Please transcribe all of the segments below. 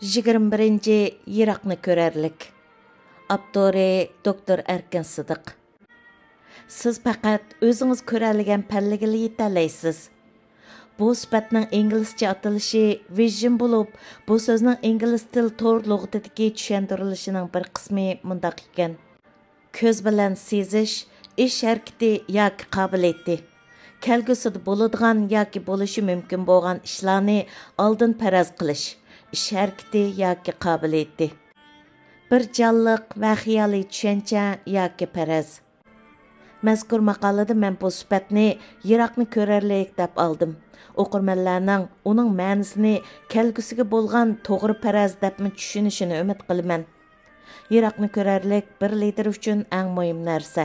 21. Yiraqni ko'rarlik. Abdori Doktor Erkin Sıdiq. Siz faqat o'zingiz ko'radigan pallaga yetalaysiz. Bu sifatning inglizcha atalishi vision bo'lib, bu so'zning ingliz til to'r lug'atidagi tushuntirilishining bir qismi mundaq ekan. Ko'z bilan sezish, ish harakati yoki qobiliyati. Kelgusida bo'ladigan yoki bo'lishi mumkin bo'lgan ishlarni oldin faraz qilish. ish harakati yoki qobiliyati. Bir jonliq va xiyoliy tushuncha yoki faraz. Mazkur maqolada men bu sifatni yiroqni ko'rarlik deb oldim. O'qirmanlarning uning ma'nosini kelgusiga bo'lgan to'g'ri faraz deb tushunishini umid qilaman. Yiroqni ko'rarlik bir lider uchun eng muhim narsa.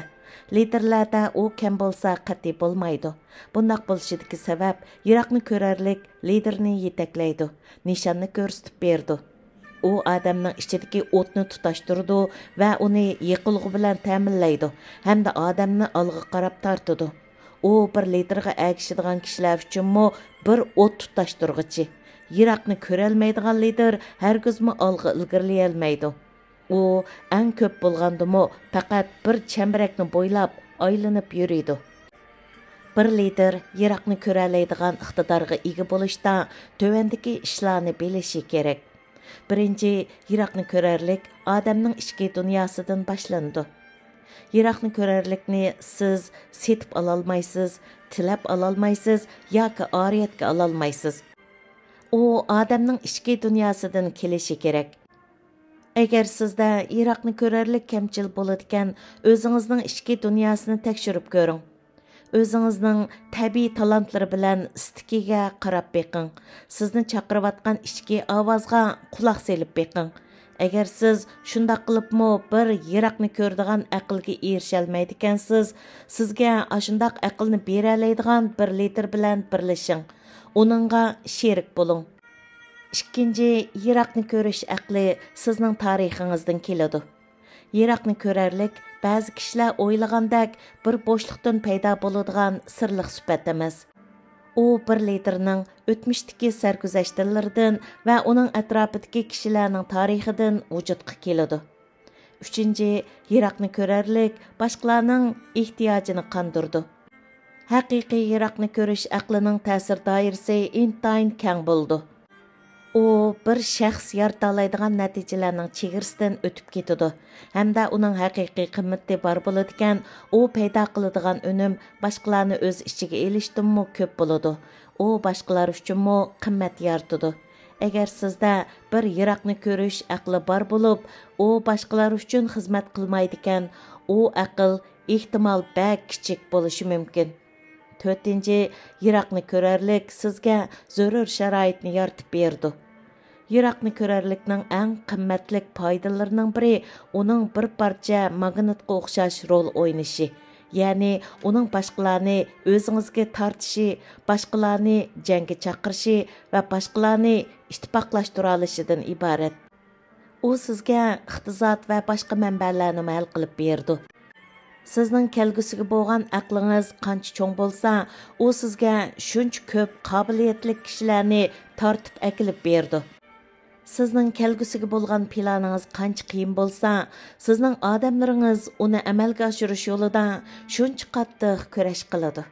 Liderlarda u kim bo'lsa qat'iy bo'lmaydi. Bundaq bo'lishidagi sabab yiroqni ko'rarlik liderni yetaklaydi, nishonni ko'rsatib berdi. U odamning ichidagi o'tni tutashtirdi va uni yiqilg'i bilan ta'minlaydi, hamda odamni olg'a qarab tortadi. U bir liderga ergashadigan kishilar uchunmi bir o't tutashtirg'ichi. Yiroqni ko'rolmaydigan lider hargizmi olg'a ilgariy olmaydi. U eng ko'p bo'lgandimi faqat bir chambarakni bo'ylab aylanib yuriydi. Bir lider yiroqni ko'ralaydigan iqtidorga ega bo'lishda tövendagi ishlarni bilishi kerak. Birinchi, yiroqni ko'rarlik odamning ichki dunyosidan boshlandi. Yiroqni ko'rarlikni siz setib ololmaysiz, tilab ololmaysiz yoki oriyatga ololmaysiz. U odamning ichki dunyosidan kelishi kerak. Agar sizda yiroqni ko'rarlik kamchil bo'ladigan, o'zingizning ichki dunyosini tekshirib ko'ring. O'zingizning tabiiy talantlari bilan istikiga qarab beqing. Sizni chaqirayotgan ichki ovozga quloq selib beqing. Agar siz shunday qilibmi bir yiroqni ko'radigan aqlga erisha olmaydigansiz, sizga ashundaq aqlni bera oladigan bir lider bilan birlashing. Uningga sherik bo'ling. Ikkinchi, yiroqni ko'rish aqli sizning tarixingizdan keladi. Yiroqni ko'rarlik ba'zi kishilar o'ylagandek bir bo'shliqdan paydo bo'ladigan sirliq sifat emas. U bir liderning o'tmishdagi sarguzashtlaridan va uning atrofidagi kishilarning tarixidan vujudga keladi. Uchinchi, yiroqni ko'rarlik boshqalarning ehtiyojini qondirdi. Haqiqiy yiroqni ko'rish aqlining ta'sir doirasi intayin keng bo'ldi. U bir shaxs yarata oladigan natijalarning chegarasidan o'tib ketadi. Hamda uning haqiqiy qimmati bor bo'ladigan, u paydo qiladigan unum boshqalarni o'z ichiga elishdanmi ko'p bo'ladi. U boshqalar uchunmi qimmat yaratadi. Agar sizda bir yiroqni ko'rish aqli bor bo'lib, u boshqalar uchun xizmat qilmaydigan, u aql ehtimol bak kichik bo'lishi mumkin. To'rtinchi, yiroqni ko'rarlik sizga zarur sharoitni yaratib berdi. Yiroqni ko'rarlikning eng qimmatli foydalarining biri uning bir parcha magnitga o'xshash rol o'ynashi. Ya'ni uning boshqalarni o'zingizga tortishi, boshqalarni jangga chaqirishi va boshqalarni ittifoqlashtira olishidan iborat. U sizga iqtisod va boshqa manbalarni hal qilib berdi. Sizning kelgusiga bo'lgan aqlingiz qancha cho'ng bo'lsa, u sizga shuncha ko'p qobiliyatli kishilarni tortib akilib berdi. Sizning kelgusiga bo'lgan planingiz qancha qiyin bo'lsa, sizning odamlaringiz uni amalga oshirish yo'lida shuncha qattiq kurash qiladi.